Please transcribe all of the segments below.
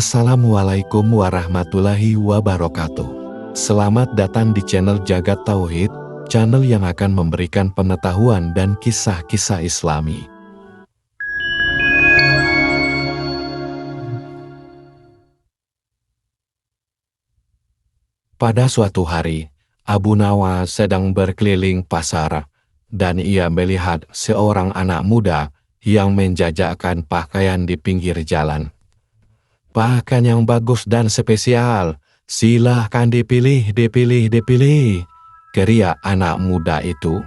Assalamualaikum warahmatullahi wabarakatuh. Selamat datang di channel Jagat Tauhid, channel yang akan memberikan pengetahuan dan kisah-kisah Islami. Pada suatu hari, Abu Nawas sedang berkeliling pasar, dan ia melihat seorang anak muda yang menjajakan pakaian di pinggir jalan. Pakaian yang bagus dan spesial, silahkan dipilih, geria anak muda itu.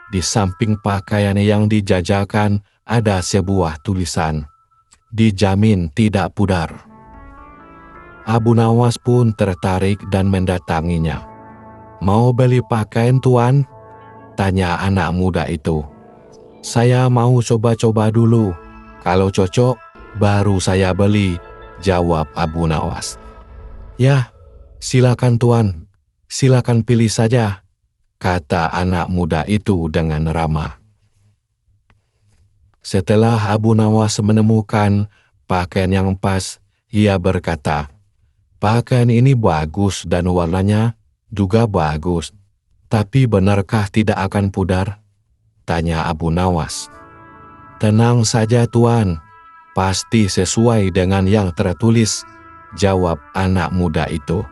Di samping pakaian yang dijajakan ada sebuah tulisan, dijamin tidak pudar. Abu Nawas pun tertarik dan mendatanginya. Mau beli pakaian tuan? Tanya anak muda itu. Saya mau coba-coba dulu, kalau cocok baru saya beli, jawab Abu Nawas. Ya, silakan tuan, silakan pilih saja, kata anak muda itu dengan ramah. Setelah Abu Nawas menemukan pakaian yang pas, ia berkata, pakaian ini bagus dan warnanya juga bagus, tapi benarkah tidak akan pudar? Tanya Abu Nawas. Tenang saja tuan, pasti sesuai dengan yang tertulis, jawab anak muda itu.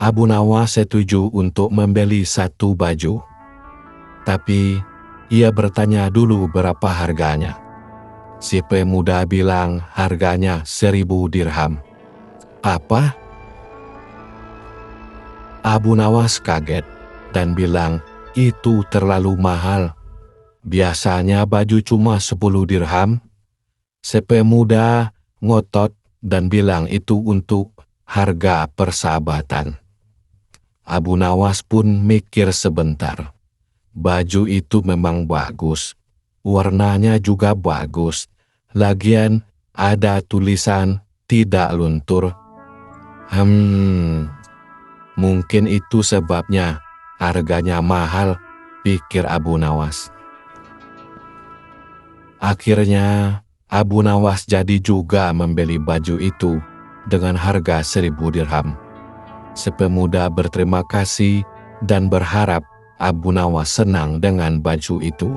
Abu Nawas setuju untuk membeli satu baju. Tapi ia bertanya dulu berapa harganya. Si pemuda bilang harganya 1.000 dirham. Apa? Abu Nawas kaget dan bilang itu terlalu mahal. Biasanya baju cuma 10 dirham. Si pemuda ngotot dan bilang itu untuk harga persahabatan. Abu Nawas pun mikir sebentar. Baju itu memang bagus, warnanya juga bagus. Lagian ada tulisan tidak luntur. Mungkin itu sebabnya harganya mahal, pikir Abu Nawas. Akhirnya Abu Nawas jadi juga membeli baju itu dengan harga 1.000 dirham. Si pemuda berterima kasih dan berharap Abu Nawas senang dengan baju itu.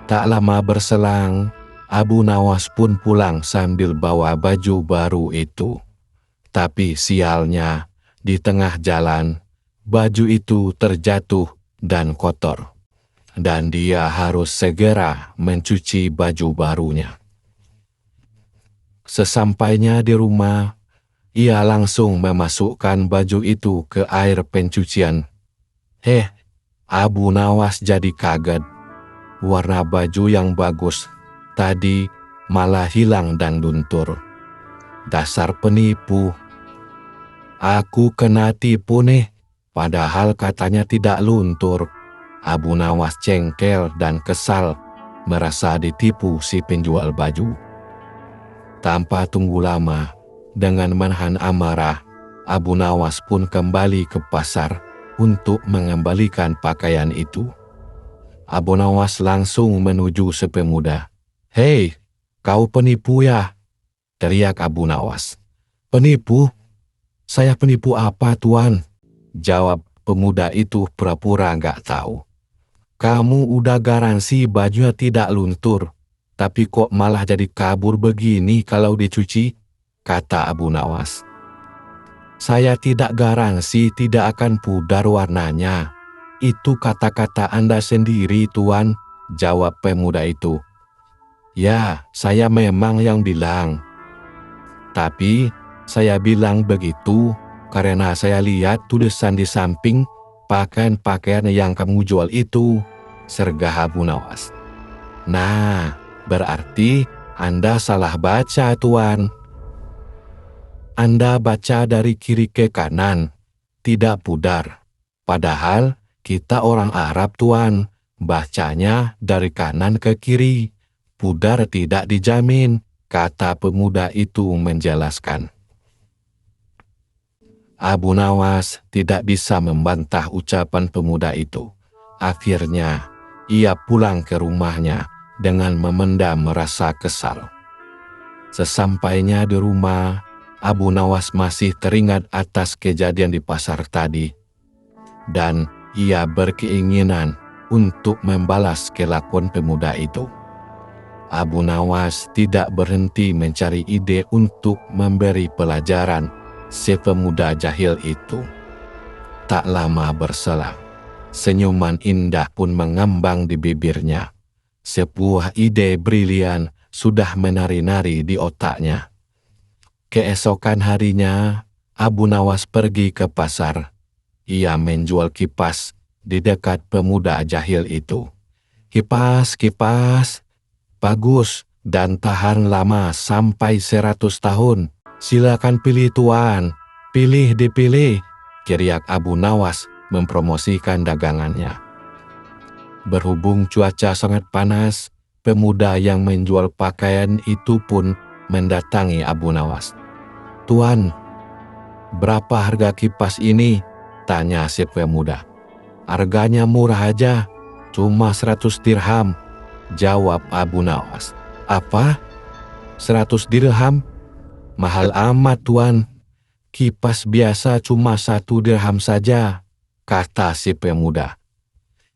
Tak lama berselang, Abu Nawas pun pulang sambil bawa baju baru itu. Tapi sialnya, di tengah jalan, baju itu terjatuh dan kotor. Dan dia harus segera mencuci baju barunya. Sesampainya di rumah, ia langsung memasukkan baju itu ke air pencucian. Abu Nawas jadi kaget. Warna baju yang bagus tadi malah hilang dan luntur. Dasar penipu. Aku kena tipu nih, padahal katanya tidak luntur. Abu Nawas cengkel dan kesal, merasa ditipu si penjual baju. Tanpa tunggu lama, dengan menahan amarah, Abu Nawas pun kembali ke pasar untuk mengembalikan pakaian itu. Abu Nawas langsung menuju si pemuda. Hei, kau penipu ya? Teriak Abu Nawas. Penipu? Saya penipu apa tuan? Jawab pemuda itu pura-pura nggak tahu. Kamu udah garansi bajunya tidak luntur. Tapi kok malah jadi kabur begini kalau dicuci? Kata Abu Nawas. Saya tidak garansi tidak akan pudar warnanya. Itu kata-kata Anda sendiri tuan, jawab pemuda itu. Ya, saya memang yang bilang. Tapi saya bilang begitu karena saya lihat tulisan di samping pakaian-pakaian yang kamu jual itu, sergah Abu Nawas. Nah, berarti Anda salah baca tuan. Anda baca dari kiri ke kanan, tidak pudar. Padahal kita orang Arab tuan, bacanya dari kanan ke kiri. Pudar tidak dijamin, kata pemuda itu menjelaskan. Abu Nawas tidak bisa membantah ucapan pemuda itu. Akhirnya, ia pulang ke rumahnya dengan memendam rasa kesal. Sesampainya di rumah, Abu Nawas masih teringat atas kejadian di pasar tadi, dan ia berkeinginan untuk membalas kelakuan pemuda itu. Abu Nawas tidak berhenti mencari ide untuk memberi pelajaran si pemuda jahil itu. Tak lama berselang, senyuman indah pun mengambang di bibirnya. Sebuah ide brilian sudah menari-nari di otaknya. Keesokan harinya, Abu Nawas pergi ke pasar. Ia menjual kipas di dekat pemuda jahil itu. Kipas, kipas, bagus dan tahan lama sampai 100 tahun. Silakan pilih tuan, pilih dipilih, teriak Abu Nawas mempromosikan dagangannya. Berhubung cuaca sangat panas, pemuda yang menjual pakaian itu pun mendatangi Abu Nawas. "Tuan, berapa harga kipas ini?" tanya si pemuda. "Harganya murah aja, cuma 100 dirham, jawab Abu Nawas. "Apa? 100 dirham? Mahal amat tuan. Kipas biasa cuma 1 dirham saja," kata si pemuda.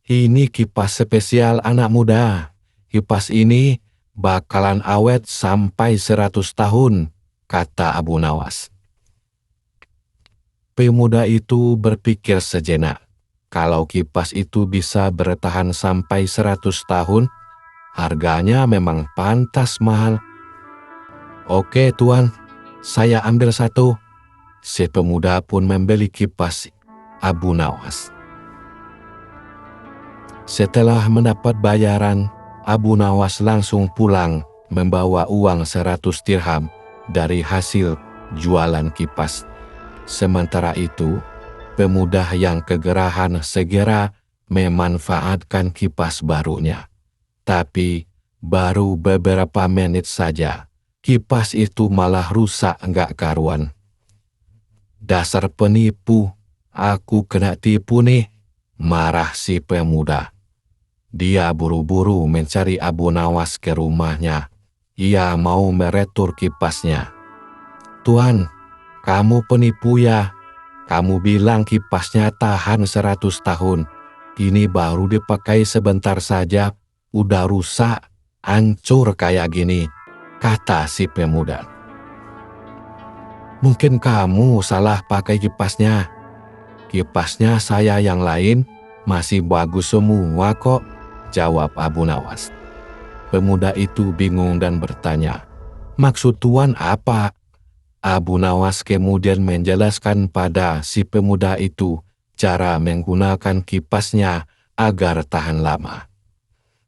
"Ini kipas spesial anak muda. Kipas ini bakalan awet sampai 100 tahun, kata Abu Nawas. Pemuda itu berpikir sejenak. Kalau kipas itu bisa bertahan sampai 100 tahun, harganya memang pantas mahal. "Oke tuan, saya ambil 1. Si pemuda pun membeli kipas Abu Nawas. Setelah mendapat bayaran, Abu Nawas langsung pulang membawa uang 100 dirham dari hasil jualan kipas. Sementara itu, pemuda yang kegerahan segera memanfaatkan kipas barunya. Tapi baru beberapa menit saja, kipas itu malah rusak enggak karuan. "Dasar penipu, aku kena tipu nih," marah si pemuda. Dia buru-buru mencari Abu Nawas ke rumahnya. Ia mau meretur kipasnya. "Tuan, kamu penipu ya? Kamu bilang kipasnya tahan 100 tahun. Ini baru dipakai sebentar saja, udah rusak, hancur kayak gini," kata si pemuda. "Mungkin kamu salah pakai kipasnya. Kipasnya saya yang lain masih bagus semua kok," jawab Abu Nawas. Pemuda itu bingung dan bertanya, "Maksud tuan apa?" Abu Nawas kemudian menjelaskan pada si pemuda itu cara menggunakan kipasnya agar tahan lama.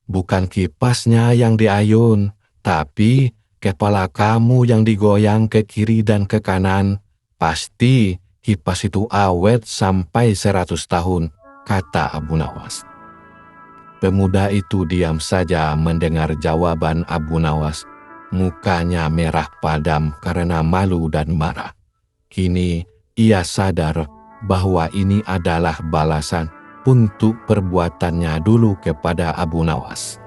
"Bukan kipasnya yang diayun, tapi kepala kamu yang digoyang ke kiri dan ke kanan. Pasti kipas itu awet sampai 100 tahun, kata Abu Nawas. Pemuda itu diam saja mendengar jawaban Abu Nawas. Mukanya merah padam karena malu dan marah. Kini ia sadar bahwa ini adalah balasan untuk perbuatannya dulu kepada Abu Nawas.